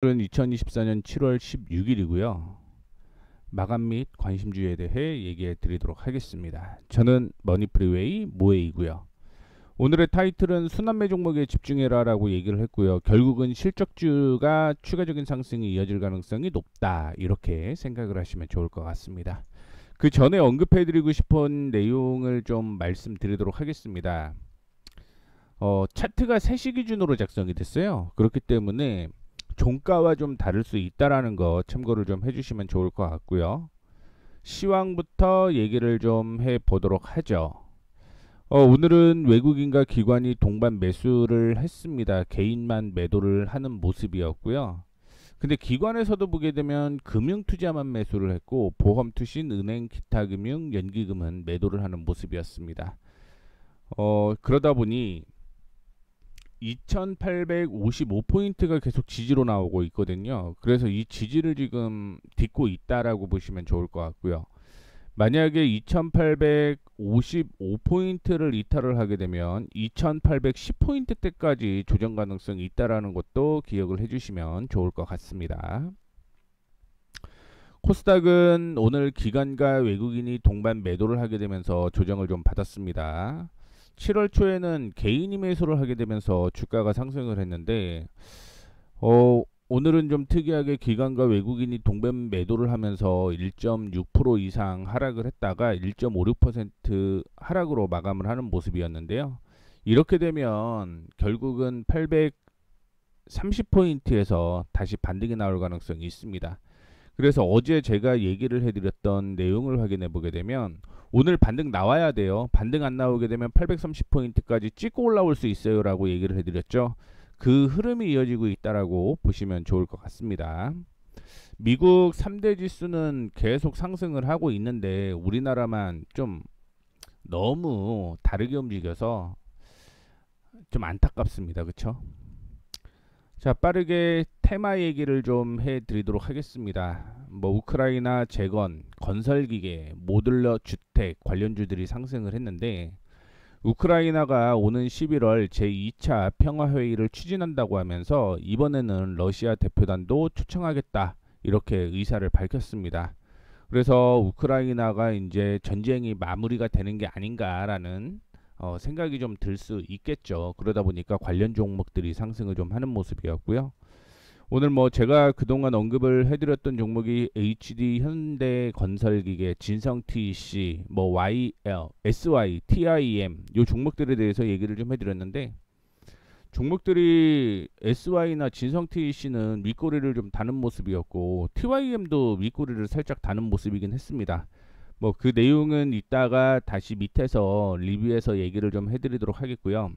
오늘은 2024년 7월 16일이고요. 마감 및 관심주에 대해 얘기해 드리도록 하겠습니다. 저는 머니프리웨이 모에이고요. 오늘의 타이틀은 순환매 종목에 집중해라 라고 얘기를 했고요. 결국은 실적주가 추가적인 상승이 이어질 가능성이 높다, 이렇게 생각을 하시면 좋을 것 같습니다. 그 전에 언급해 드리고 싶은 내용을 좀 말씀드리도록 하겠습니다. 차트가 3시 기준으로 작성이 됐어요. 그렇기 때문에 종가와 좀 다를 수 있다라는 거 참고를 좀 해주시면 좋을 것 같고요. 시황부터 얘기를 좀 해보도록 하죠. 오늘은 외국인과 기관이 동반 매수를 했습니다. 개인만 매도를 하는 모습이었고요. 근데 기관에서도 보게 되면 금융투자만 매수를 했고 보험투신, 은행, 기타금융, 연기금은 매도를 하는 모습이었습니다. 그러다 보니 2855포인트가 계속 지지로 나오고 있거든요. 그래서 이 지지를 지금 딛고 있다라고 보시면 좋을 것 같고요. 만약에 2855포인트를 이탈을 하게 되면 2810포인트대까지 조정 가능성이 있다라는 것도 기억을 해주시면 좋을 것 같습니다. 코스닥은 오늘 기관과 외국인이 동반 매도를 하게 되면서 조정을 좀 받았습니다. 7월 초에는 개인이 매수를 하게 되면서 주가가 상승을 했는데 오늘은 좀 특이하게 기관과 외국인이 동반 매도를 하면서 1.6% 이상 하락을 했다가 1.56% 하락으로 마감을 하는 모습이었는데요. 이렇게 되면 결국은 830포인트에서 다시 반등이 나올 가능성이 있습니다. 그래서 어제 제가 얘기를 해드렸던 내용을 확인해 보게 되면 오늘 반등 나와야 돼요. 반등 안 나오게 되면 830포인트까지 찍고 올라올 수 있어요 라고 얘기를 해드렸죠. 그 흐름이 이어지고 있다라고 보시면 좋을 것 같습니다. 미국 3대 지수는 계속 상승을 하고 있는데 우리나라만 좀 너무 다르게 움직여서 좀 안타깝습니다. 그쵸? 자, 빠르게 테마 얘기를 좀 해드리도록 하겠습니다. 우크라이나 재건, 건설기계, 모듈러 주택 관련주들이 상승을 했는데 우크라이나가 오는 11월 제2차 평화회의를 추진한다고 하면서 이번에는 러시아 대표단도 초청하겠다, 이렇게 의사를 밝혔습니다. 그래서 우크라이나가 이제 전쟁이 마무리가 되는 게 아닌가라는 생각이 좀 들 수 있겠죠. 그러다 보니까 관련 종목들이 상승을 좀 하는 모습이었고요. 오늘 제가 그동안 언급을 해드렸던 종목이 HD 현대건설기계, 진성TC, YL, SY, TIM 요 종목들에 대해서 얘기를 좀 해드렸는데 종목들이 SY나 진성TC는 윗꼬리를 좀 다는 모습이었고 TIM도 윗꼬리를 살짝 다는 모습이긴 했습니다. 그 내용은 이따가 다시 밑에서 리뷰해서 얘기를 좀 해드리도록 하겠고요.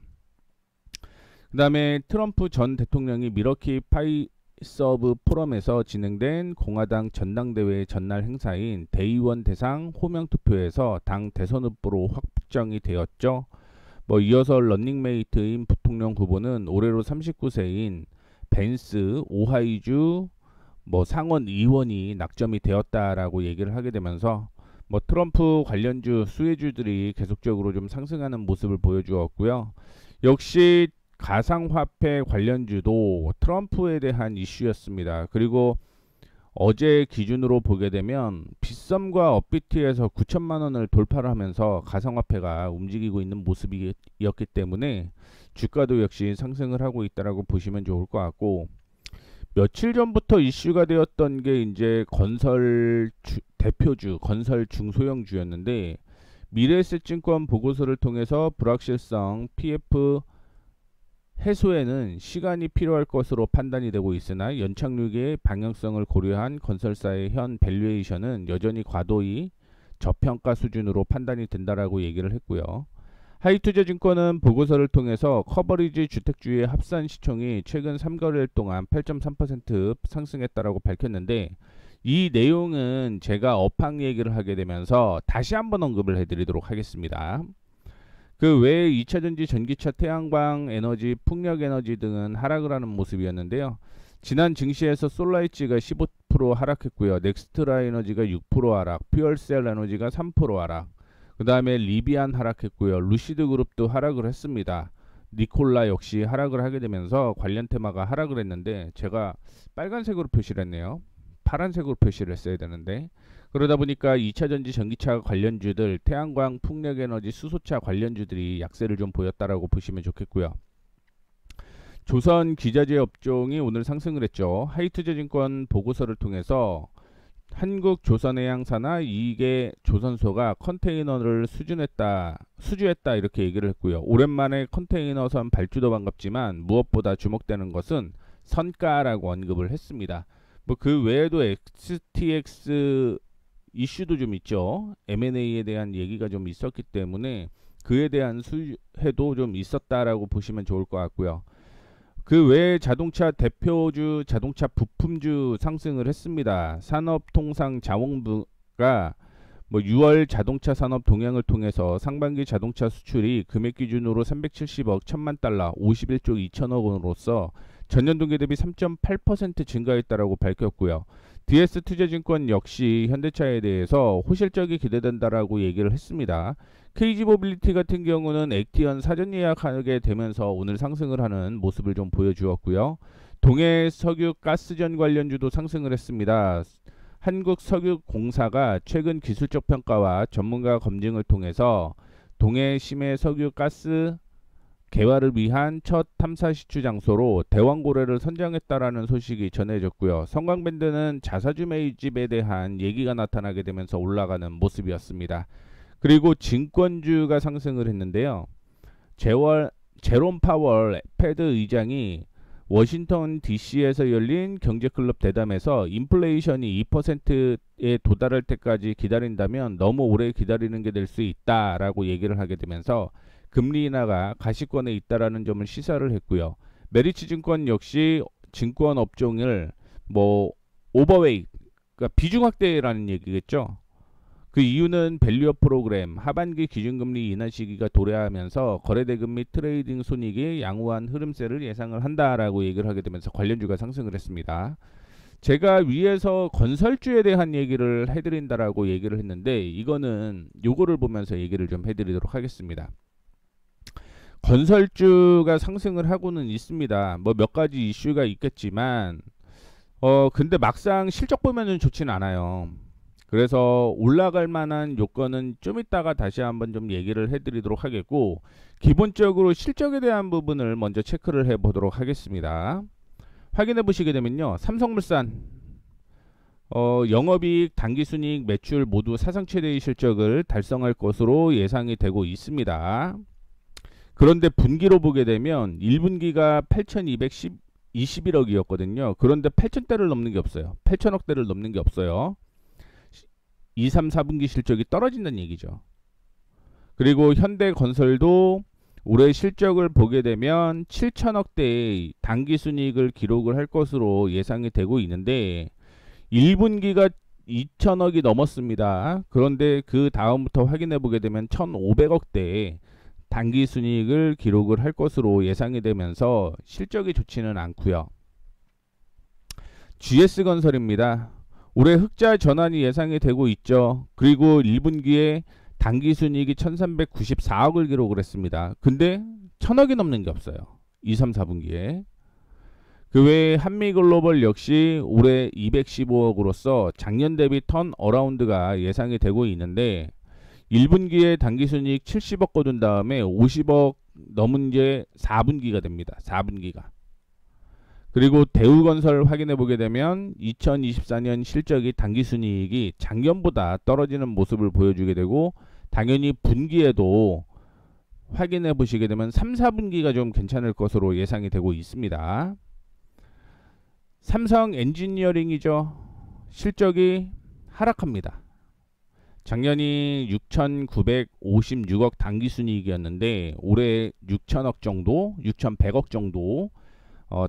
그 다음에 트럼프 전 대통령이 미러키 파이서브 포럼에서 진행된 공화당 전당대회 전날 행사인 대의원 대상 호명투표에서 당 대선 후보로 확정이 되었죠. 이어서 런닝메이트인 부통령 후보는 올해로 39세인 벤스 오하이주 상원 의원이 낙점이 되었다라고 얘기를 하게 되면서 트럼프 관련주 수혜주들이 계속적으로 좀 상승하는 모습을 보여주었고요. 역시 가상화폐 관련주도 트럼프에 대한 이슈였습니다. 그리고 어제 기준으로 보게 되면 빗썸과 업비트에서 9천만원을 돌파를 하면서 가상화폐가 움직이고 있는 모습이었기 때문에 주가도 역시 상승을 하고 있다라고 보시면 좋을 것 같고, 며칠 전부터 이슈가 되었던 게 이제 대표주 건설 중소형주였는데 미래에셋증권 보고서를 통해서 불확실성 PF 해소에는 시간이 필요할 것으로 판단이 되고 있으나 연착륙의 방향성을 고려한 건설사의 현 밸류에이션은 여전히 과도히 저평가 수준으로 판단이 된다라고 얘기를 했고요. 하이투자증권은 보고서를 통해서 커버리지 주택주의 합산 시총이 최근 3거래일 동안 8.3% 상승했다라고 밝혔는데 이 내용은 제가 업황 얘기를 하게 되면서 다시 한번 언급을 해드리도록 하겠습니다. 그 외에 2차전지, 전기차, 태양광 에너지, 풍력에너지 등은 하락을 하는 모습이었는데요. 지난 증시에서 솔라이치가 15% 하락했고요. 넥스트라 에너지가 6% 하락, 퓨얼셀 에너지가 3% 하락, 그 다음에 리비안 하락했고요. 루시드 그룹도 하락을 했습니다. 니콜라 역시 하락을 하게 되면서 관련 테마가 하락을 했는데 제가 빨간색으로 표시를 했네요. 파란색으로 표시를 했어야 되는데, 그러다 보니까 2차전지 전기차 관련주들, 태양광, 풍력에너지, 수소차 관련주들이 약세를 좀 보였다라고 보시면 좋겠고요. 조선 기자재 업종이 오늘 상승을 했죠. 하이투자증권 보고서를 통해서 한국조선해양사나 이게 조선소가 컨테이너를 수주했다 이렇게 얘기를 했고요. 오랜만에 컨테이너선 발주도 반갑지만 무엇보다 주목되는 것은 선가라고 언급을 했습니다. 뭐 그 외에도 XTX 이슈도 좀 있죠. M&A에 대한 얘기가 좀 있었기 때문에 그에 대한 수혜도 좀 있었다라고 보시면 좋을 것 같고요. 그 외에 자동차 대표주, 자동차 부품주 상승을 했습니다. 산업통상자원부가 뭐 6월 자동차 산업 동향을 통해서 상반기 자동차 수출이 금액 기준으로 370억 1000만 달러, 51조 2천억 원으로서 전년 동기 대비 3.8% 증가했다라고 밝혔고요. DS투자증권 역시 현대차에 대해서 호실적이 기대된다라고 얘기를 했습니다. KG모빌리티 같은 경우는 액티언 사전 예약하게 되면서 오늘 상승을 하는 모습을 좀 보여주었고요. 동해석유가스전 관련주도 상승을 했습니다. 한국석유공사가 최근 기술적 평가와 전문가 검증을 통해서 동해 심해 석유가스 개발을 위한 첫 탐사 시추 장소로 대왕고래를 선정했다라는 소식이 전해졌고요. 성광밴드는 자사주 매집에 대한 얘기가 나타나게 되면서 올라가는 모습이었습니다. 그리고 증권주가 상승을 했는데요. 제롬 파월 패드 의장이 워싱턴 DC에서 열린 경제클럽 대담에서 인플레이션이 2%에 도달할 때까지 기다린다면 너무 오래 기다리는 게 될 수 있다라고 얘기를 하게 되면서 금리 인하가 가시권에 있다라는 점을 시사를 했고요. 메리츠 증권 역시 증권 업종을 뭐 오버웨이트, 그러니까 비중 확대라는 얘기겠죠. 그 이유는 밸류업 프로그램, 하반기 기준금리 인하 시기가 도래하면서 거래대금 및 트레이딩 손익이 양호한 흐름세를 예상을 한다라고 얘기를 하게 되면서 관련주가 상승을 했습니다. 제가 위에서 건설주에 대한 얘기를 해드린다라고 얘기를 했는데 이거는 요거를 보면서 얘기를 좀 해드리도록 하겠습니다. 건설주가 상승을 하고는 있습니다. 뭐 몇 가지 이슈가 있겠지만 근데 막상 실적 보면은 좋지는 않아요. 그래서 올라갈 만한 요건은 좀 이따가 다시 한번 좀 얘기를 해드리도록 하겠고, 기본적으로 실적에 대한 부분을 먼저 체크를 해보도록 하겠습니다. 확인해 보시게 되면요, 삼성물산 영업이익, 당기순이익, 매출 모두 사상 최대의 실적을 달성할 것으로 예상이 되고 있습니다. 그런데 분기로 보게 되면 1분기가 8,221억이었거든요. 그런데 8,000대를 넘는 게 없어요. 8,000억대를 넘는 게 없어요. 2, 3, 4분기 실적이 떨어진다는 얘기죠. 그리고 현대건설도 올해 실적을 보게 되면 7천억대의 당기순이익을 기록을 할 것으로 예상이 되고 있는데 1분기가 2천억이 넘었습니다. 그런데 그 다음부터 확인해 보게 되면 1,500억대의 당기순이익을 기록을 할 것으로 예상이 되면서 실적이 좋지는 않고요. GS건설입니다. 올해 흑자 전환이 예상이 되고 있죠. 그리고 1분기에 당기순이익이 1394억을 기록을 했습니다. 근데 1000억이 넘는 게 없어요. 2, 3, 4분기에. 그 외에 한미글로벌 역시 올해 215억으로서 작년 대비 턴 어라운드가 예상이 되고 있는데 1분기에 당기순이익 70억 거둔 다음에 50억 넘은 게 4분기가 됩니다. 4분기가. 그리고 대우건설 확인해 보게 되면 2024년 실적이 당기순이익이 작년보다 떨어지는 모습을 보여주게 되고 당연히 분기에도 확인해 보시게 되면 3, 4분기가 좀 괜찮을 것으로 예상이 되고 있습니다. 삼성 엔지니어링이죠. 실적이 하락합니다. 작년이 6,956억 당기순이익이었는데 올해 6천억 정도, 6,100억 정도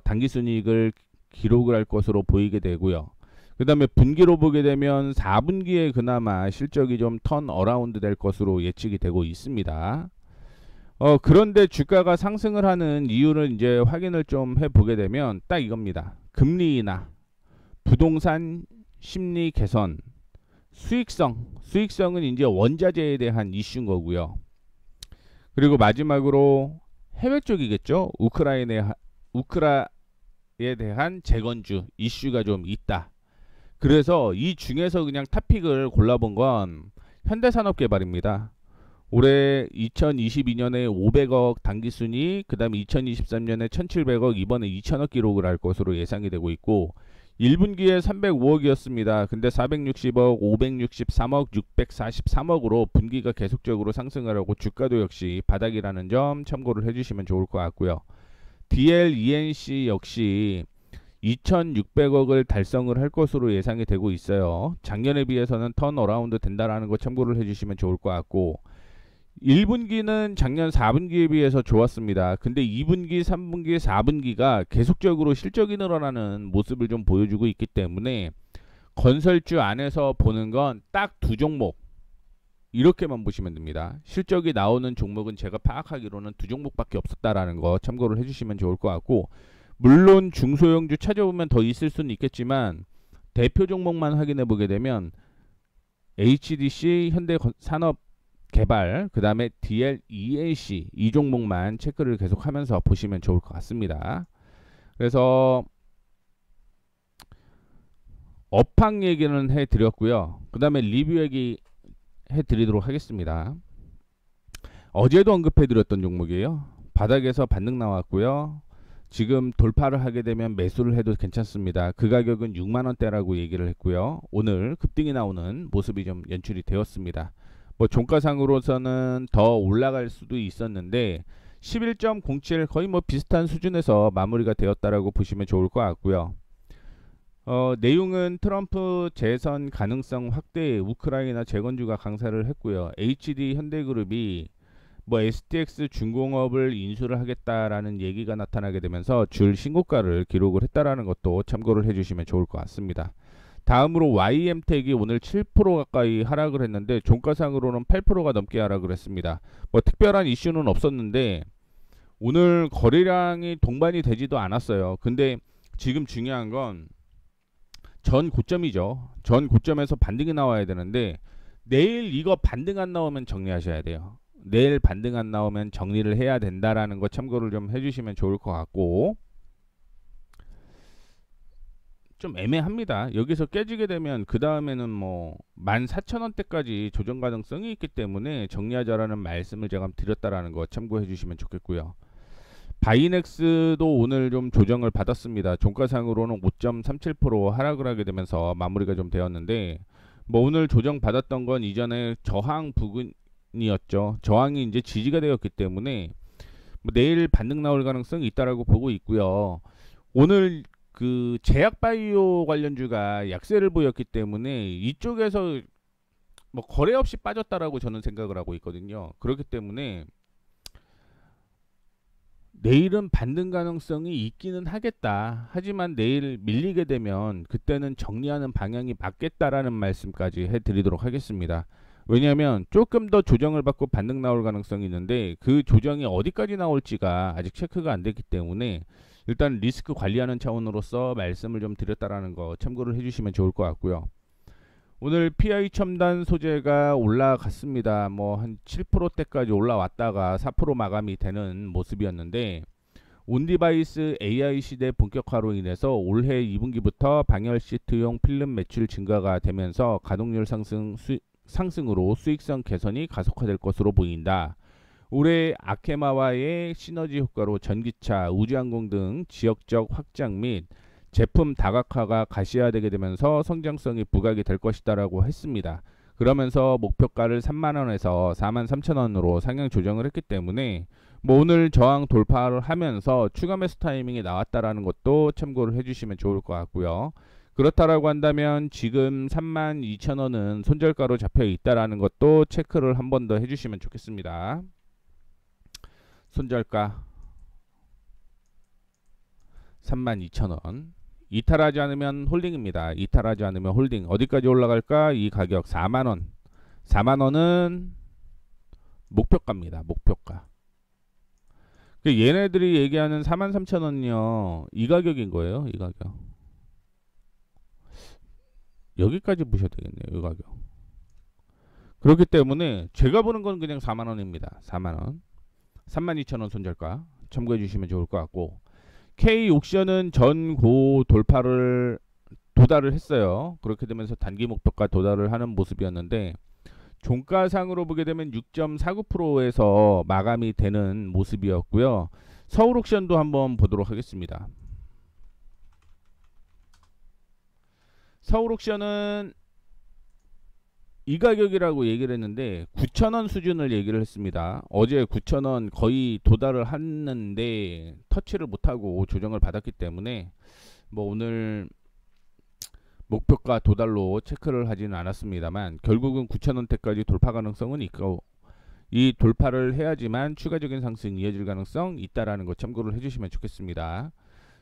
당기순이익을 기록을 할 것으로 보이게 되고요. 그 다음에 분기로 보게 되면 4분기에 그나마 실적이 좀 턴 어라운드 될 것으로 예측이 되고 있습니다. 그런데 주가가 상승을 하는 이유를 이제 확인을 좀 해보게 되면 딱 이겁니다. 금리 인하, 부동산 심리 개선, 수익성은 이제 원자재에 대한 이슈인 거고요. 그리고 마지막으로 해외 쪽이겠죠. 우크라이나에 대한 재건주 이슈가 좀 있다. 그래서 이 중에서 그냥 탑픽을 골라본 건 현대산업개발입니다. 올해 2022년에 500억 당기순이, 그 다음에 2023년에 1700억, 이번에 2000억 기록을 할 것으로 예상이 되고 있고, 1분기에 305억이었습니다. 근데 460억, 563억, 643억으로 분기가 계속적으로 상승을 하고 주가도 역시 바닥이라는 점 참고를 해주시면 좋을 것 같고요. DL, ENC 역시 2600억을 달성을 할 것으로 예상이 되고 있어요. 작년에 비해서는 턴어라운드 된다라는 거 참고를 해주시면 좋을 것 같고, 1분기는 작년 4분기에 비해서 좋았습니다. 근데 2분기, 3분기, 4분기가 계속적으로 실적이 늘어나는 모습을 좀 보여주고 있기 때문에 건설주 안에서 보는 건 딱 두 종목 이렇게만 보시면 됩니다. 실적이 나오는 종목은 제가 파악하기로는 두 종목밖에 없었다라는 거 참고를 해주시면 좋을 것 같고, 물론 중소형주 찾아보면 더 있을 수는 있겠지만 대표 종목만 확인해 보게 되면 HDC, 현대산업개발, 그 다음에 DL, ENC 이 종목만 체크를 계속하면서 보시면 좋을 것 같습니다. 그래서 업황 얘기는 해드렸고요. 그 다음에 리뷰 얘기 해드리도록 하겠습니다. 어제도 언급해드렸던 종목이에요. 바닥에서 반등 나왔고요. 지금 돌파를 하게 되면 매수를 해도 괜찮습니다. 그 가격은 6만원대라고 얘기를 했고요. 오늘 급등이 나오는 모습이 좀 연출이 되었습니다. 뭐 종가상으로서는 더 올라갈 수도 있었는데 11.07 거의 뭐 비슷한 수준에서 마무리가 되었다라고 보시면 좋을 것 같고요. 내용은 트럼프 재선 가능성 확대에 우크라이나 재건주가 강사를 했고요. HD 현대그룹이 뭐 STX 중공업을 인수를 하겠다라는 얘기가 나타나게 되면서 줄 신고가를 기록을 했다라는 것도 참고를 해주시면 좋을 것 같습니다. 다음으로 YM텍이 오늘 7% 가까이 하락을 했는데 종가상으로는 8%가 넘게 하락을 했습니다. 뭐 특별한 이슈는 없었는데 오늘 거래량이 동반이 되지도 않았어요. 근데 지금 중요한 건 전 고점이죠. 전 고점에서 반등이 나와야 되는데 내일 이거 반등 안 나오면 정리하셔야 돼요. 내일 반등 안 나오면 정리를 해야 된다라는 거 참고를 좀 해주시면 좋을 것 같고, 좀 애매합니다. 여기서 깨지게 되면 그 다음에는 뭐 14,000원대까지 조정 가능성이 있기 때문에 정리하자라는 말씀을 제가 드렸다라는 거 참고해 주시면 좋겠고요. 바이넥스도 오늘 좀 조정을 받았습니다. 종가상으로는 5.37% 하락을 하게 되면서 마무리가 좀 되었는데, 뭐 오늘 조정 받았던 건 이전에 저항 부근이었죠. 저항이 이제 지지가 되었기 때문에 뭐 내일 반등 나올 가능성이 있다라고 보고 있고요. 오늘 그 제약바이오 관련주가 약세를 보였기 때문에 이쪽에서 뭐 거래 없이 빠졌다라고 저는 생각을 하고 있거든요. 그렇기 때문에 내일은 반등 가능성이 있기는 하겠다. 하지만 내일 밀리게 되면 그때는 정리하는 방향이 맞겠다라는 말씀까지 해드리도록 하겠습니다. 왜냐하면 조금 더 조정을 받고 반등 나올 가능성이 있는데 그 조정이 어디까지 나올지가 아직 체크가 안 됐기 때문에 일단 리스크 관리하는 차원으로서 말씀을 좀 드렸다라는 거 참고를 해주시면 좋을 것 같고요. 오늘 PI 첨단 소재가 올라갔습니다. 뭐 한 7%대까지 올라왔다가 4% 마감이 되는 모습이었는데, 온디바이스 AI 시대 본격화로 인해서 올해 2분기부터 방열 시트용 필름 매출 증가가 되면서 가동률 상승으로 수익성 개선이 가속화될 것으로 보인다. 올해 아케마와의 시너지 효과로 전기차, 우주항공 등 지역적 확장 및 제품 다각화가 가시화되게 되면서 성장성이 부각이 될 것이다라고 했습니다. 그러면서 목표가를 3만원에서 43,000원으로 상향 조정을 했기 때문에 뭐 오늘 저항 돌파를 하면서 추가 매수 타이밍이 나왔다라는 것도 참고를 해주시면 좋을 것 같고요. 그렇다라고 한다면 지금 32,000원은 손절가로 잡혀 있다라는 것도 체크를 한 번 더 해주시면 좋겠습니다. 손절가 32,000원. 이탈하지 않으면 홀딩입니다. 이탈하지 않으면 홀딩. 어디까지 올라갈까? 이 가격 4만원. 4만원은 목표가입니다. 목표가. 얘네들이 얘기하는 43,000원이요. 이 가격인 거예요. 이 가격. 여기까지 보셔야 되겠네요. 이 가격. 그렇기 때문에 제가 보는 건 그냥 4만원입니다. 4만원. 32,000원 손절가 참고해 주시면 좋을 것 같고, K옥션은 전고 돌파를 도달을 했어요. 그렇게 되면서 단기 목표가 도달을 하는 모습이었는데 종가상으로 보게 되면 6.49%에서 마감이 되는 모습이었고요. 서울옥션도 한번 보도록 하겠습니다. 서울옥션은 이 가격이라고 얘기를 했는데 9,000원 수준을 얘기를 했습니다. 어제 9,000원 거의 도달을 했는데 터치를 못하고 조정을 받았기 때문에 뭐 오늘 목표가 도달로 체크를 하지는 않았습니다만 결국은 9,000원대까지 돌파 가능성은 있고, 이 돌파를 해야지만 추가적인 상승이 이어질 가능성 있다라는 거 참고를 해주시면 좋겠습니다.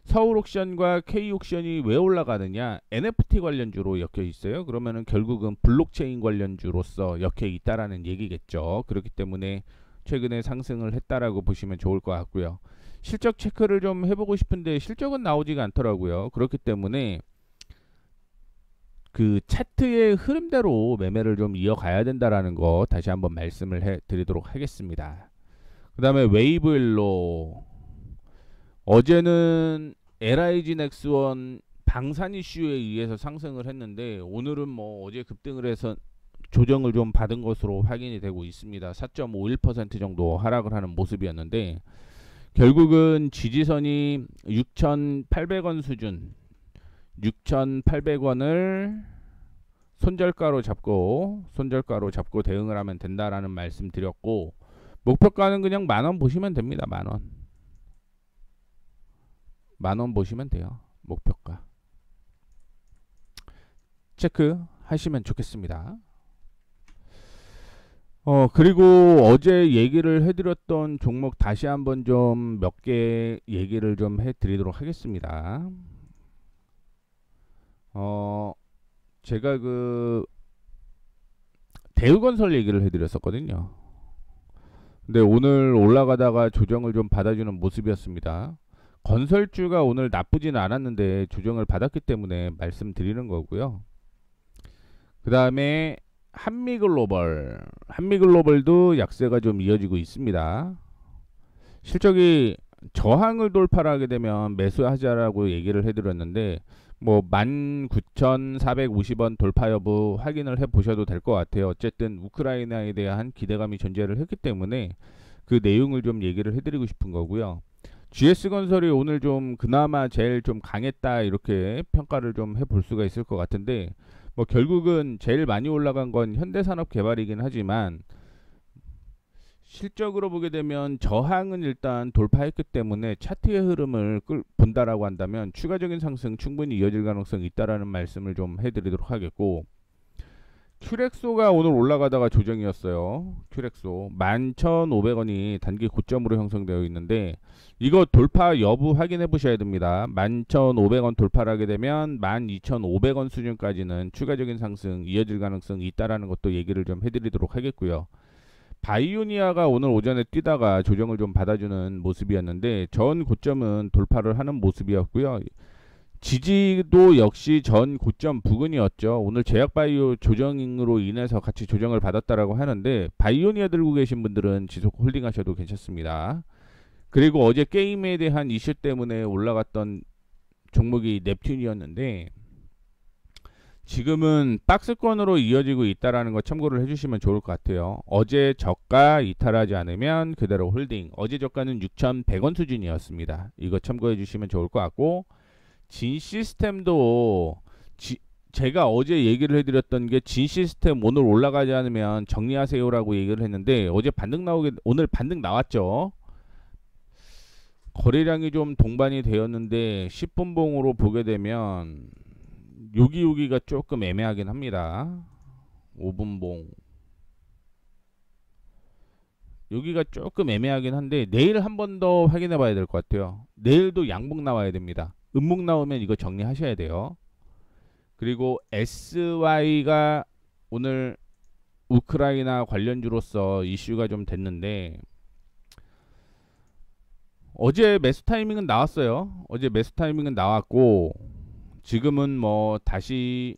서울옥션과 K옥션이 왜 올라가느냐, NFT 관련주로 엮여 있어요. 그러면은 결국은 블록체인 관련주로서 엮여 있다라는 얘기겠죠. 그렇기 때문에 최근에 상승을 했다라고 보시면 좋을 것 같고요. 실적 체크를 좀 해보고 싶은데 실적은 나오지가 않더라고요. 그렇기 때문에 그 차트의 흐름대로 매매를 좀 이어가야 된다라는 거 다시 한번 말씀을 해드리도록 하겠습니다. 그 다음에 웨이브일로, 어제는 LIG 넥스원 방산 이슈에 의해서 상승을 했는데 오늘은 뭐 어제 급등을 해서 조정을 좀 받은 것으로 확인이 되고 있습니다. 4.51% 정도 하락을 하는 모습이었는데 결국은 지지선이 6,800원 수준, 6,800원을 손절가로 잡고 대응을 하면 된다라는 말씀 드렸고, 목표가는 그냥 만원 보시면 됩니다. 만원 보시면 돼요. 목표가 체크 하시면 좋겠습니다. 그리고 어제 얘기를 해드렸던 종목 다시 한번 좀 몇 개 얘기를 좀 해드리도록 하겠습니다. 제가 그 대우건설 얘기를 해드렸었거든요. 근데 오늘 올라가다가 조정을 좀 받아주는 모습이었습니다. 건설주가 오늘 나쁘지는 않았는데 조정을 받았기 때문에 말씀드리는 거고요. 그 다음에 한미글로벌도 약세가 좀 이어지고 있습니다. 실적이 저항을 돌파하게 되면 매수하자라고 얘기를 해드렸는데 뭐 19,450원 돌파 여부 확인을 해보셔도 될 것 같아요. 어쨌든 우크라이나에 대한 기대감이 존재를 했기 때문에 그 내용을 좀 얘기를 해드리고 싶은 거고요. GS건설이 오늘 좀 그나마 제일 좀 강했다 이렇게 평가를 좀 해볼 수가 있을 것 같은데, 뭐 결국은 제일 많이 올라간 건 현대산업개발이긴 하지만 실적으로 보게 되면 저항은 일단 돌파했기 때문에 차트의 흐름을 본다라고 한다면 추가적인 상승 충분히 이어질 가능성이 있다라는 말씀을 좀 해드리도록 하겠고, 큐렉소가 오늘 올라가다가 조정이었어요. 큐렉소 11,500원이 단기 고점으로 형성되어 있는데 이거 돌파 여부 확인해 보셔야 됩니다. 11,500원 돌파를 하게 되면 12,500원 수준까지는 추가적인 상승 이어질 가능성이 있다라는 것도 얘기를 좀 해드리도록 하겠고요. 바이오니아가 오늘 오전에 뛰다가 조정을 좀 받아주는 모습이었는데 전 고점은 돌파를 하는 모습이었고요. 지지도 역시 전 고점 부근이었죠. 오늘 제약바이오 조정으로 인해서 같이 조정을 받았다라고 하는데 바이오니아 들고 계신 분들은 지속 홀딩하셔도 괜찮습니다. 그리고 어제 게임에 대한 이슈 때문에 올라갔던 종목이 넵튠이었는데 지금은 박스권으로 이어지고 있다라는 거 참고를 해주시면 좋을 것 같아요. 어제 저가 이탈하지 않으면 그대로 홀딩. 어제 저가는 6,100원 수준이었습니다. 이거 참고해 주시면 좋을 것 같고, 진시스템도 제가 어제 얘기를 해드렸던 게 진시스템 오늘 올라가지 않으면 정리하세요라고 얘기를 했는데 어제 오늘 반등 나왔죠. 거래량이 좀 동반이 되었는데 10분봉으로 보게 되면 여기가 조금 애매하긴 합니다. 5분봉 여기가 조금 애매하긴 한데 내일 한 번 더 확인해 봐야 될 것 같아요. 내일도 양봉 나와야 됩니다. 음봉 나오면 이거 정리하셔야 돼요. 그리고 SY가 오늘 우크라이나 관련주로서 이슈가 좀 됐는데 어제 매수 타이밍은 나왔어요. 어제 매수 타이밍은 나왔고 지금은 뭐 다시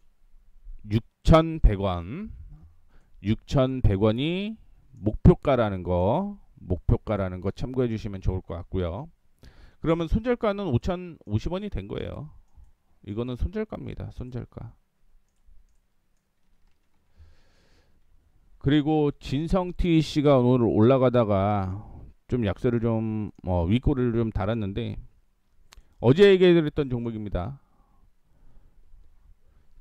6,100원이 목표가라는 거 목표가라는 거 참고해 주시면 좋을 것 같고요. 그러면 손절가는 5,050원이 된 거예요. 이거는 손절가입니다. 손절가. 그리고 진성 TC가 오늘 올라가다가 좀 약세를 좀 윗꼬리를 좀 달았는데 어제 얘기해드렸던 종목입니다.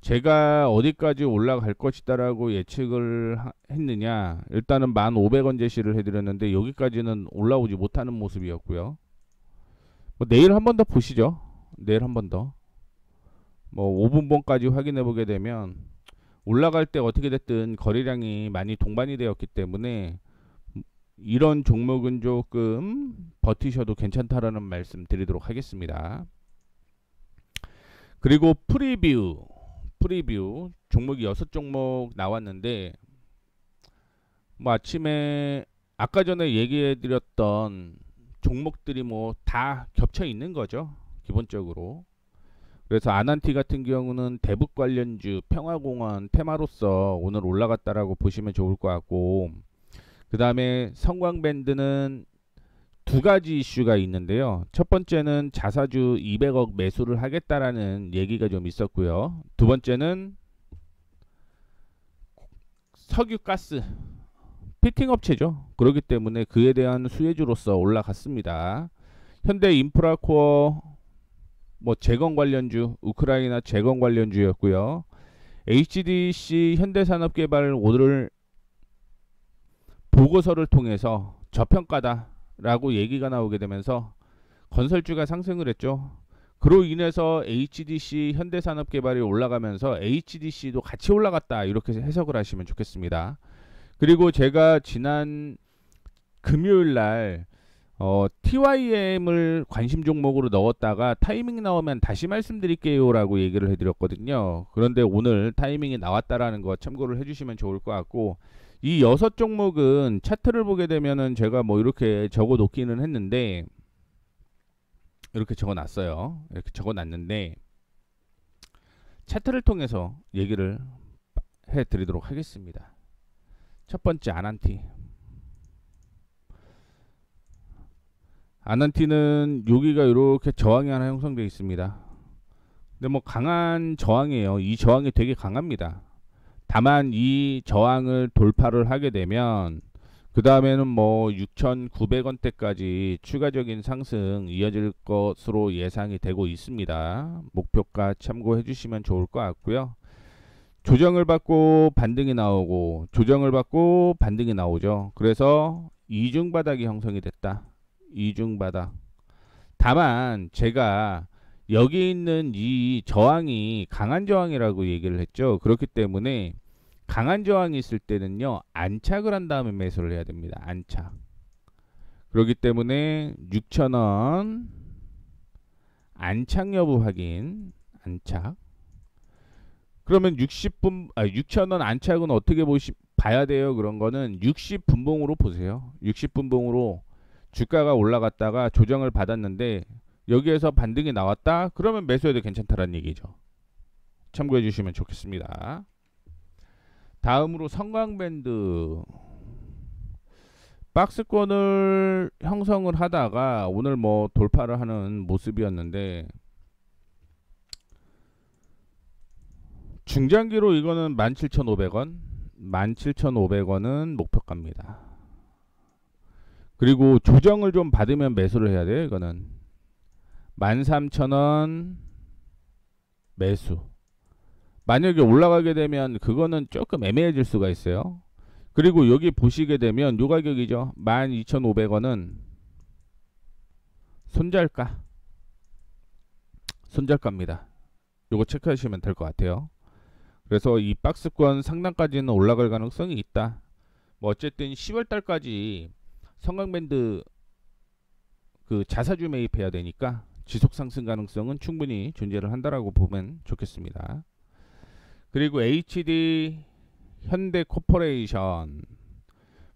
제가 어디까지 올라갈 것이다라고 예측을 했느냐, 일단은 1,500원 제시를 해드렸는데 여기까지는 올라오지 못하는 모습이었고요. 뭐 내일 한 번 더 보시죠. 내일 한 번 더. 뭐 5분봉까지 확인해 보게 되면 올라갈 때 어떻게 됐든 거래량이 많이 동반이 되었기 때문에 이런 종목은 조금 버티셔도 괜찮다라는 말씀 드리도록 하겠습니다. 그리고 프리뷰 종목이 6종목 나왔는데 뭐 아침에 아까 전에 얘기해 드렸던 종목들이 뭐 다 겹쳐 있는 거죠, 기본적으로. 그래서 아난티 같은 경우는 대북 관련주, 평화공원, 테마로서 오늘 올라갔다라고 보시면 좋을 것 같고, 그 다음에 성광밴드는 두 가지 이슈가 있는데요. 첫 번째는 자사주 200억 매수를 하겠다라는 얘기가 좀 있었고요. 두 번째는 석유가스 피팅 업체죠. 그렇기 때문에 그에 대한 수혜주로서 올라갔습니다. 현대인프라코어 뭐 재건 관련주, 우크라이나 재건 관련주였고요. HDC 현대산업개발 오늘 보고서를 통해서 저평가다라고 얘기가 나오게 되면서 건설주가 상승을 했죠. 그로 인해서 HDC 현대산업개발이 올라가면서 HDC도 같이 올라갔다, 이렇게 해석을 하시면 좋겠습니다. 그리고 제가 지난 금요일날 TYM을 관심 종목으로 넣었다가 타이밍이 나오면 다시 말씀드릴게요 라고 얘기를 해드렸거든요. 그런데 오늘 타이밍이 나왔다라는 거 참고를 해주시면 좋을 것 같고, 이 6종목은 차트를 보게 되면은 제가 뭐 이렇게 적어 놓기는 했는데, 이렇게 적어 놨어요. 이렇게 적어 놨는데 차트를 통해서 얘기를 해 드리도록 하겠습니다. 첫 번째 아난티는 여기가 이렇게 저항이 하나 형성되어 있습니다. 근데 뭐 강한 저항이에요. 이 저항이 되게 강합니다. 다만 이 저항을 돌파를 하게 되면 그 다음에는 뭐 6,900원대까지 추가적인 상승 이어질 것으로 예상이 되고 있습니다. 목표가 참고해 주시면 좋을 것 같고요. 조정을 받고 반등이 나오고 조정을 받고 반등이 나오죠. 그래서 이중바닥이 형성이 됐다. 이중바닥. 다만 제가 여기 있는 이 저항이 강한 저항이라고 얘기를 했죠. 그렇기 때문에 강한 저항이 있을 때는요, 안착을 한 다음에 매수를 해야 됩니다. 안착. 그렇기 때문에 6,000원 안착 여부 확인. 안착. 그러면 6,000원 안착은 어떻게 봐야 돼요? 그런 거는 60분봉으로 보세요. 60분봉으로 주가가 올라갔다가 조정을 받았는데 여기에서 반등이 나왔다? 그러면 매수해도 괜찮다라는 얘기죠. 참고해 주시면 좋겠습니다. 다음으로 성광밴드 박스권을 형성을 하다가 오늘 뭐 돌파를 하는 모습이었는데, 중장기로 이거는 17,500원 17,500원은 목표가입니다. 그리고 조정을 좀 받으면 매수를 해야 돼요. 이거는 13,000원 매수. 만약에 올라가게 되면 그거는 조금 애매해질 수가 있어요. 그리고 여기 보시게 되면 요 가격이죠. 12,500원은 손절가입니다. 요거 체크하시면 될 것 같아요. 그래서 이 박스권 상단까지는 올라갈 가능성이 있다. 뭐 어쨌든 10월달까지 성광밴드 그 자사주 매입해야 되니까 지속 상승 가능성은 충분히 존재를 한다라고 보면 좋겠습니다. 그리고 HD 현대코퍼레이션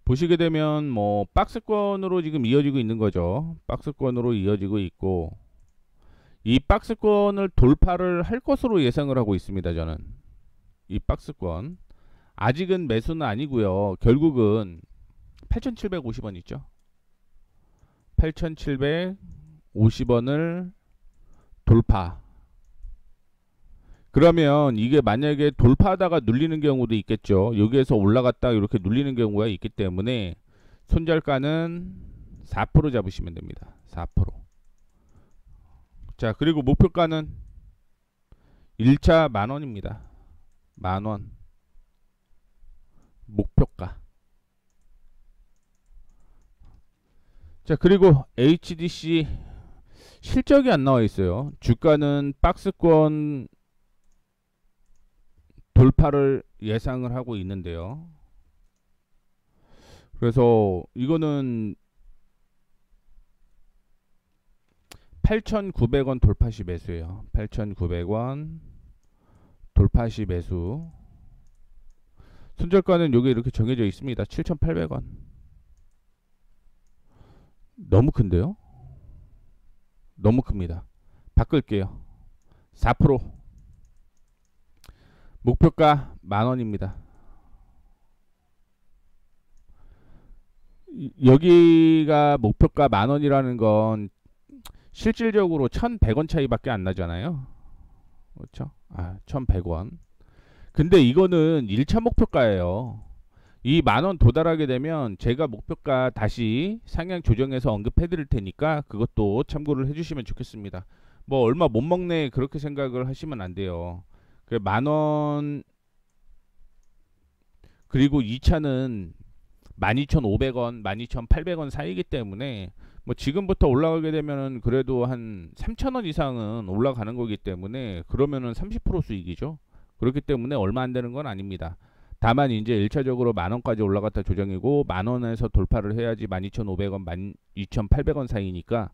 보시게 되면 뭐 박스권으로 지금 이어지고 있는 거죠. 박스권으로 이어지고 있고, 이 박스권을 돌파를 할 것으로 예상을 하고 있습니다. 저는 이 박스권 아직은 매수는 아니고요. 결국은 8,750원 있죠. 8,750원을 돌파. 그러면 이게 만약에 돌파하다가 눌리는 경우도 있겠죠. 여기에서 올라갔다 이렇게 눌리는 경우가 있기 때문에 손절가는 4% 잡으시면 됩니다. 4%. 자, 그리고 목표가는 1차 만원입니다. 만원. 목표가. 자, 그리고 HDC 실적이 안 나와 있어요. 주가는 박스권 돌파를 예상을 하고 있는데요. 그래서 이거는 8,900원 돌파 시 매수예요. 8,900원 돌파 시 매수. 손절가는 여기 이렇게 정해져 있습니다. 7,800원. 너무 큰데요? 너무 큽니다. 바꿀게요. 4%. 목표가 만원입니다. 여기가 목표가 만원이라는 건 실질적으로 1,100원 차이밖에 안 나잖아요. 그렇죠? 1,100원. 근데 이거는 1차 목표가예요. 이 만원 도달하게 되면 제가 목표가 다시 상향 조정해서 언급해 드릴 테니까 그것도 참고를 해 주시면 좋겠습니다. 뭐 얼마 못 먹네 그렇게 생각을 하시면 안 돼요. 그 만원 그리고 2차는 12,500원, 12,800원 사이기 때문에 뭐 지금부터 올라가게 되면은 그래도 한 3,000원 이상은 올라가는 거기 때문에 그러면은 30% 수익이죠. 그렇기 때문에 얼마 안 되는 건 아닙니다. 다만 이제 1차적으로 만원까지 올라갔다 조정이고 만원에서 돌파를 해야지 12,500원, 12,800원 사이니까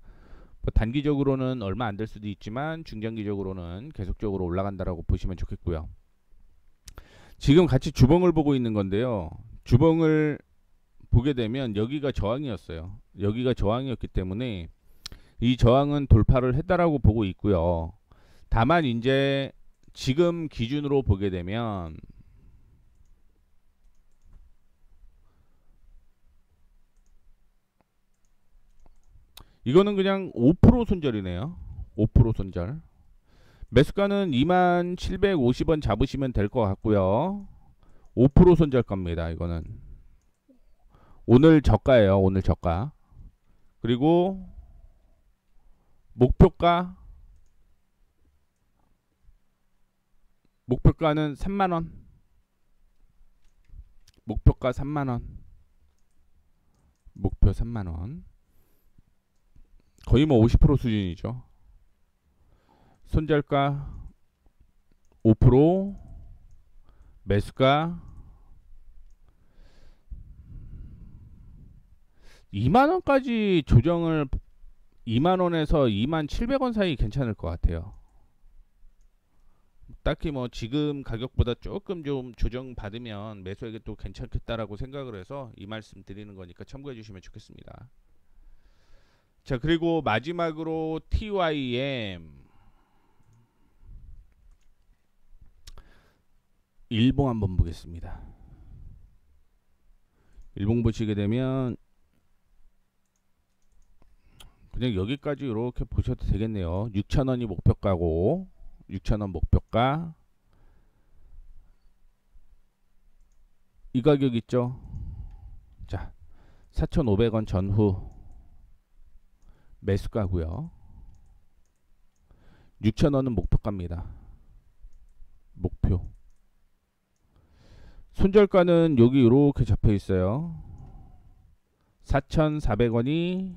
뭐 단기적으로는 얼마 안 될 수도 있지만 중장기적으로는 계속적으로 올라간다라고 보시면 좋겠고요. 지금 같이 주봉을 보고 있는 건데요. 주봉을 보게 되면 여기가 저항이었어요. 여기가 저항이었기 때문에 이 저항은 돌파를 했다라고 보고 있고요. 다만 이제 지금 기준으로 보게 되면 이거는 그냥 5% 손절이네요. 5% 손절. 매수가는 2750원 잡으시면 될 것 같고요. 5% 손절가입니다. 이거는 오늘 저가예요. 오늘 저가. 그리고 목표가는 3만원. 목표가 3만원. 목표 3만원. 거의 뭐 50% 수준이죠. 손절가 5%, 매수가 2만원까지 조정을 2만원에서 2700원 사이 괜찮을 것 같아요. 딱히 뭐 지금 가격보다 조금 좀 조정 받으면 매수하기 또 괜찮겠다라고 생각을 해서 이 말씀 드리는 거니까 참고해 주시면 좋겠습니다. 자, 그리고 마지막으로 TYM 일봉 한번 보겠습니다. 일봉 보시게 되면 그냥 여기까지 이렇게 보셔도 되겠네요. 6,000원이 목표가고 6,000원 목표가 이 가격 있죠. 자, 4,500원 전후 매수가고요. 6,000원은 목표가입니다. 목표. 손절가는 여기 이렇게 잡혀 있어요. 4,400원이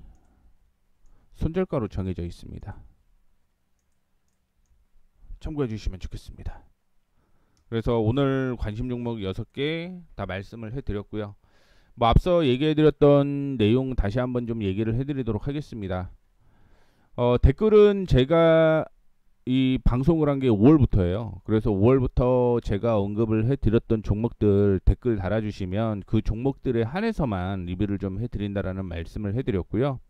손절가로 정해져 있습니다. 참고해 주시면 좋겠습니다. 그래서 오늘 관심 종목 6개 다 말씀을 해드렸고요. 뭐 앞서 얘기해드렸던 내용 다시 한번 좀 얘기를 해드리도록 하겠습니다. 댓글은 제가 이 방송을 한 게 5월부터예요. 그래서 5월부터 제가 언급을 해드렸던 종목들 댓글 달아주시면 그 종목들에 한해서만 리뷰를 좀 해드린다라는 말씀을 해드렸고요.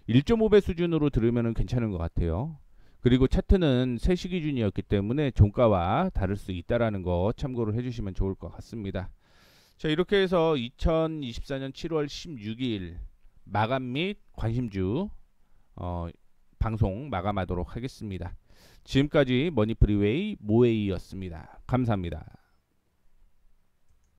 1.5배 수준으로 들으면 괜찮은 것 같아요. 그리고 차트는 3시 기준이었기 때문에 종가와 다를 수 있다라는 거 참고를 해주시면 좋을 것 같습니다. 자, 이렇게 해서 2024년 7월 16일 마감 및 관심주 방송 마감하도록 하겠습니다. 지금까지 머니프리웨이 모에이였습니다. 감사합니다.